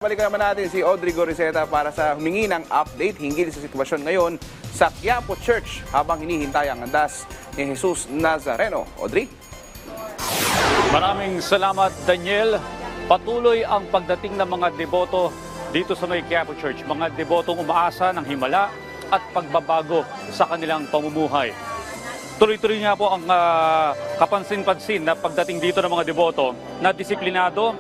Balikan naman natin si Audrey Goriseta para sa humingi ng update hinggil sa sitwasyon ngayon sa Quiapo Church habang hinihintay ang landas ni Jesus Nazareno. Audrey? Maraming salamat, Daniel. Patuloy ang pagdating ng mga deboto dito sa may Quiapo Church. Mga debotong umaasa ng himala at pagbabago sa kanilang pamumuhay. Tuloy-tuloy nga po ang kapansin-pansin na pagdating dito ng mga deboto na disiplinado,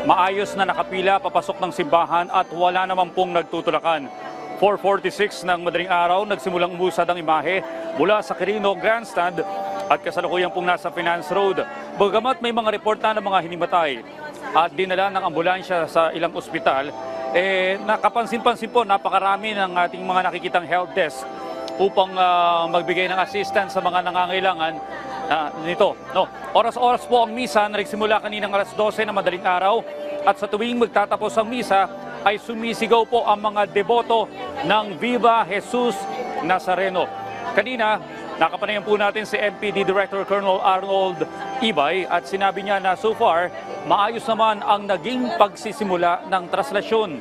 maayos na nakapila papasok ng simbahan at wala naman pong nagtutulakan. 4:46 ng madaling araw, nagsimulang umusad ang imahe mula sa Quirino Grandstand at kasalukuyan pong nasa Finance Road. Bagamat may mga report na ng mga hinimatay at dinala ng ambulansya sa ilang ospital, nakapansin-pansin po napakarami ng ating mga nakikitang help desk upang magbigay ng assistance sa mga nangangailangan nito. Oras-oras po ang misa na nagsimula kaninang alas 12 na madaling araw at sa tuwing magtatapos ang misa ay sumisigaw po ang mga deboto ng Viva Jesus Nazareno. Kanina, nakapanayan po natin si MPD Director Colonel Arnold Ibay at sinabi niya na so far, maayos naman ang naging pagsisimula ng traslasyon.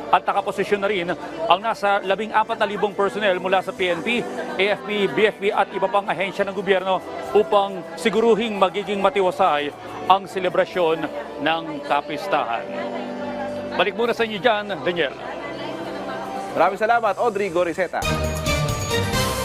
At nakaposisyon na rin ang nasa 14,000 personnel mula sa PNP, AFP, BFP at iba pang ahensya ng gobyerno upang siguruhing magiging matiwasay ang selebrasyon ng kapistahan. Balik muna sa inyo dyan, Daniel. Maraming salamat, Audrey Goriseta.